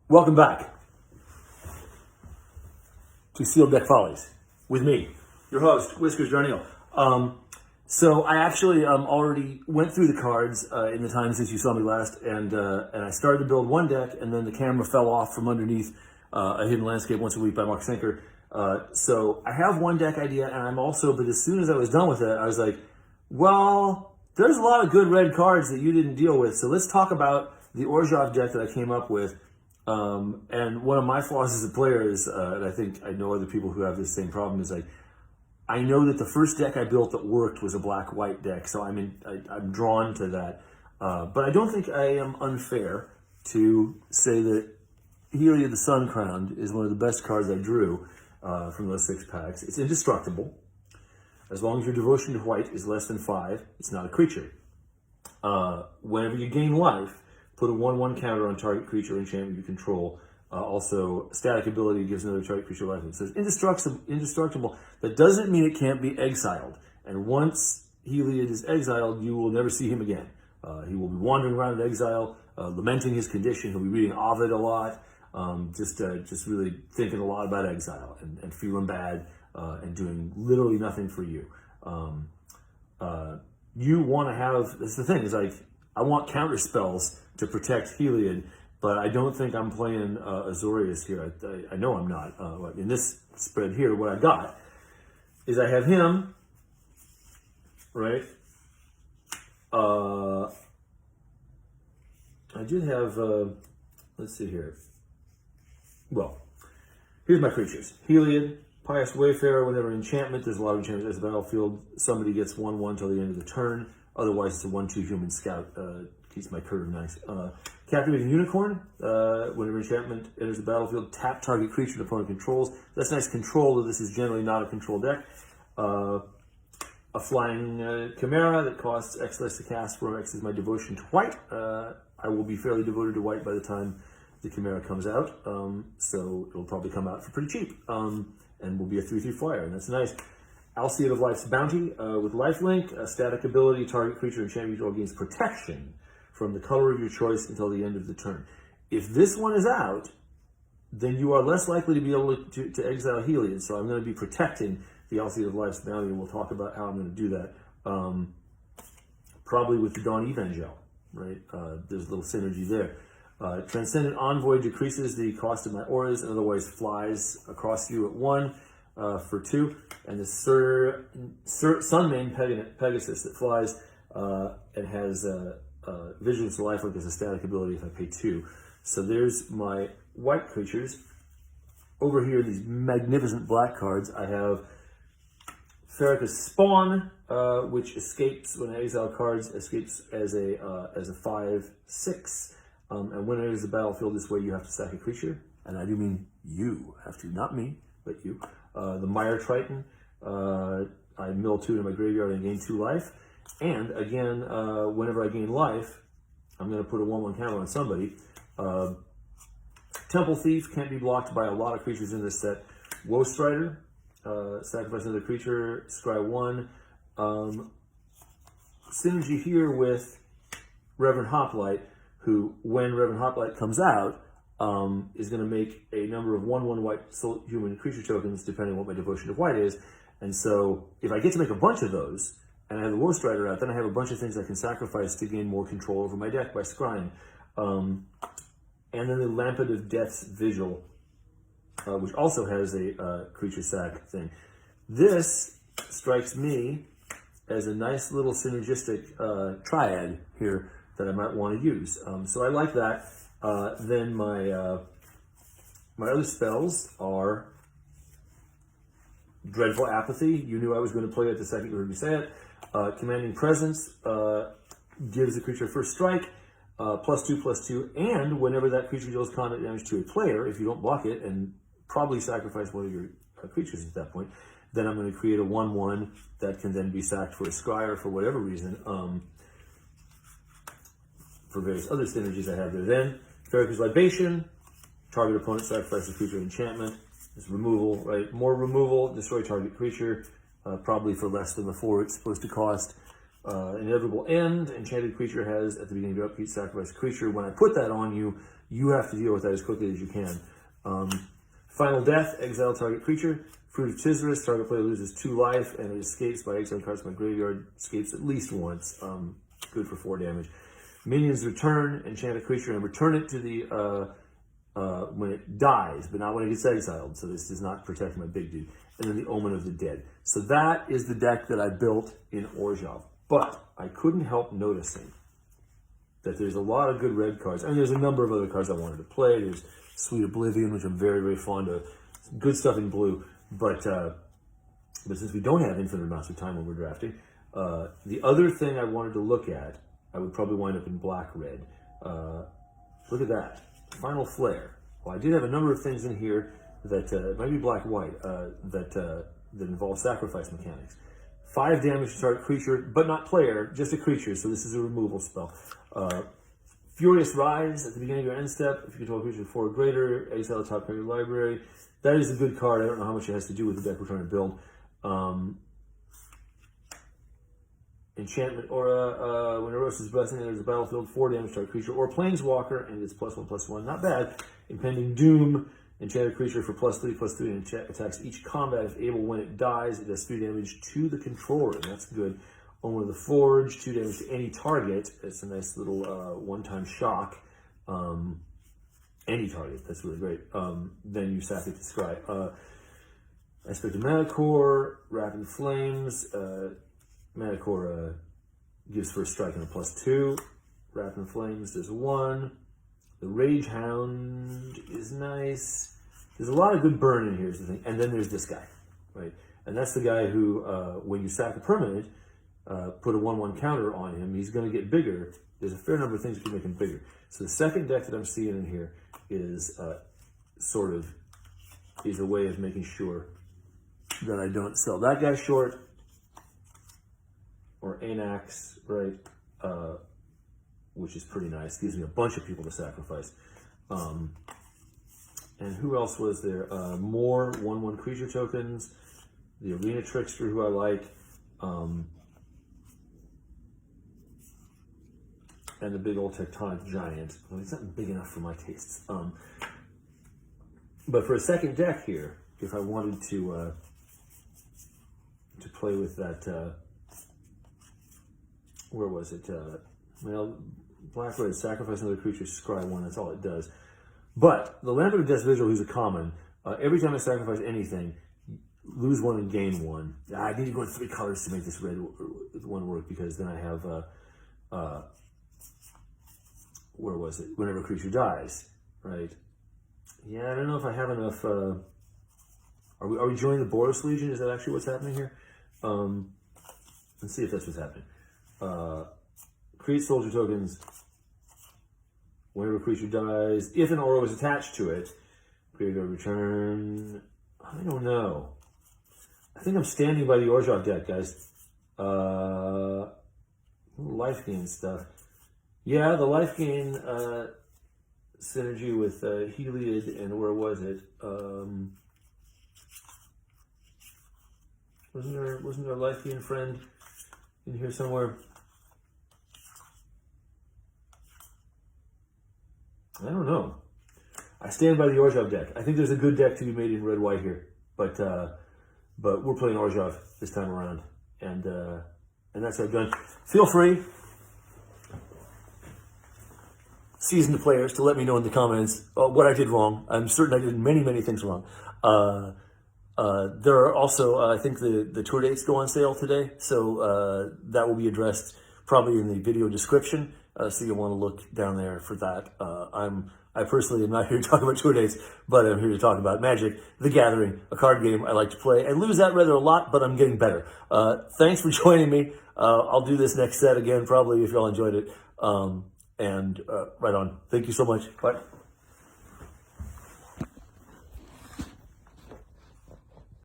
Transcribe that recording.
Welcome back to Sealed Deck Follies with me, your host, Whiskers Darnielle. So I actually already went through the cards in the time since you saw me last, and I started to build one deck, and then the camera fell off from underneath A Hidden Landscape Once a Week by Mark Sinker. So I have one deck idea, and I'm also, but as soon as I was done with it, I was like, well, there's a lot of good red cards that you didn't deal with, so let's talk about the Orzhov deck that I came up with. And one of my flaws as a player is, and I think I know other people who have this same problem, is like, I know that the first deck I built that worked was a black-white deck, so I'm drawn to that. But I don't think I am unfair to say that Helia the Sun Crowned is one of the best cards I drew from those 6 packs. It's indestructible. As long as your devotion to white is less than 5, it's not a creature. Whenever you gain life, put a 1/1 counter on target creature or enchantment you control. Also, static ability gives another target creature life. So it's indestructible. That doesn't mean it can't be exiled. And once Heliod is exiled, you will never see him again. He will be wandering around in exile, lamenting his condition. He'll be reading Ovid a lot, just really thinking a lot about exile and feeling bad and doing literally nothing for you. You want to have, that's the thing, is like, I want counter spells to protect Heliod, but I don't think I'm playing Azorius here. I know I'm not. In this spread here, what I got is I have him, right? I did have, let's see here. Well, here's my creatures. Heliod, Pious Wayfarer. Whenever enchantment, there's a lot of enchantments at the battlefield. Somebody gets 1/1 till the end of the turn. Otherwise, it's a 1/2 human scout. Keeps my curve nice. Captivating Unicorn. Whenever enchantment enters the battlefield, tap target creature the opponent controls. That's nice control, though this is generally not a control deck. A flying Chimera that costs X less to cast, where X is my devotion to white. I will be fairly devoted to white by the time the Chimera comes out. So it'll probably come out for pretty cheap. And will be a 3/3 flyer, and that's nice. Alseid of Life's Bounty with lifelink, a static ability, target creature enchantment you control gains protection from the color of your choice until the end of the turn. If this one is out, then you are less likely to be able to exile Heliod. So I'm going to be protecting the Alseid of Life's Bounty, and we'll talk about how I'm going to do that. Probably with the Dawn Evangel, right? There's a little synergy there. Transcendent Envoy decreases the cost of my auras and otherwise flies across you at 1 for 2. And the Sunmane Pegasus that flies and has Vigilance to Lifelink as a static ability if I pay 2. So there's my white creatures. Over here, these magnificent black cards, I have Ferricus Spawn, which escapes when I exile cards, escapes as a 5/6. And when it enters the battlefield this way, you have to sack a creature. And I do mean you have to, not me, but you. The Mire Triton, I mill 2 into my graveyard and gain 2 life. And again, whenever I gain life, I'm going to put a 1/1 counter on somebody. Temple Thief can't be blocked by a lot of creatures in this set. Woe Strider, sacrifice another creature, scry 1. Synergy here with Reverend Hoplite, who, when Reverend Hoplite comes out, is going to make a number of 1/1 white human creature tokens, depending on what my devotion to white is. And so, if I get to make a bunch of those, and I have the War Strider out, then I have a bunch of things I can sacrifice to gain more control over my deck by scrying. And then the Lampad of Death's Vigil, which also has a creature sack thing. This strikes me as a nice little synergistic triad here that I might want to use. So I like that. Then my other spells are Dreadful Apathy. You knew I was going to play it the second you heard me say it. Commanding Presence gives the creature first strike, +2/+2, and whenever that creature deals combat damage to a player, if you don't block it, and probably sacrifice one of your creatures at that point, then I'm going to create a 1/1 that can then be sacked for a scryer for whatever reason. For various other synergies I have there. Then, Ferricus Libation, target opponent sacrifices creature enchantment. It's removal, right? More removal, destroy target creature, probably for less than the 4 it's supposed to cost. Inevitable End. Enchanted creature has, at the beginning of your upkeep, sacrifice a creature. When I put that on you, you have to deal with that as quickly as you can. Final Death, exile target creature. Fruit of Tisris, target player loses 2 life, and it escapes by exiling cards from my graveyard. Escapes at least once. Good for 4 damage. Minions return, enchant a creature, and return it to the when it dies, but not when it gets exiled. So this does not protect my big dude. And then the Omen of the Dead. So that is the deck that I built in Orzhov. But I couldn't help noticing that there's a lot of good red cards. I mean, there's a number of other cards I wanted to play. There's Sweet Oblivion, which I'm very, very fond of. Good stuff in blue. But since we don't have infinite amounts of time when we're drafting, the other thing I wanted to look at, I would probably wind up in black-red. Look at that. Final Flare. Well, I did have a number of things in here that, it might be black-white, that involve sacrifice mechanics. 5 damage to target creature, but not player, just a creature, so this is a removal spell. Furious Rise, at the beginning of your end step, if you control a creature of 4 or greater, exile the top card of your library. That is a good card. I don't know how much it has to do with the deck we're trying to build. Enchantment Aura, when Erosive's Blessing enters the battlefield, 4 damage to target creature or planeswalker, and it's +1/+1, not bad. Impending Doom, enchant a creature for +3/+3, and attacks each combat. If able, when it dies, it does 3 damage to the controller, and that's good. Omen of the Forge, 2 damage to any target. It's a nice little one-time shock. Any target, that's really great. Then you sack it to scry. Aspect of Mana Core, Rapid Flames. Mana Core gives first strike and a +2. Rapid Flames does 1. The Rage Hound is nice. There's a lot of good burn in here, is the thing. And then there's this guy, right? And that's the guy who, when you sack a permanent, put a 1/1 counter on him, he's going to get bigger. There's a fair number of things that can make him bigger. So the second deck that I'm seeing in here is is a way of making sure that I don't sell that guy short, or Anax, right? Which is pretty nice. Gives me a bunch of people to sacrifice. And who else was there? More 1/1 creature tokens. The Arena Trickster, who I like. And the big old Tectonic Giant. Well, he's not big enough for my tastes. But for a second deck here, if I wanted to play with that, where was it? Well, black-red, sacrifice another creature, scry 1, that's all it does. But the Lambent of Death's Vigil, who's a common, every time I sacrifice anything, lose 1 and gain 1. I need to go in 3 colors to make this red one work, because then I have, where was it? Whenever a creature dies, right? Yeah, I don't know if I have enough, are we joining the Boros Legion? Is that actually what's happening here? Let's see if that's what's happening. Create soldier tokens. Whenever a creature dies, if an aura was attached to it, graveyard return. I don't know. I think I'm standing by the Orzhov deck, guys. Life gain stuff. Yeah, the life gain synergy with Heliod, and where was it? Wasn't there a life gain friend in here somewhere? I don't know. I stand by the Orzhov deck. I think there's a good deck to be made in red-white here, but we're playing Orzhov this time around, and that's what I've done. Feel free, seasoned players, to let me know in the comments what I did wrong. I'm certain I did many, many things wrong. There are also, I think the tour dates go on sale today, so that will be addressed probably in the video description. So you'll want to look down there for that. I personally am not here to talk about tour dates, but I'm here to talk about Magic: The Gathering, a card game I like to play. I lose that rather a lot, but I'm getting better. Thanks for joining me. I'll do this next set again, probably, if y'all enjoyed it. Right on. Thank you so much. Bye.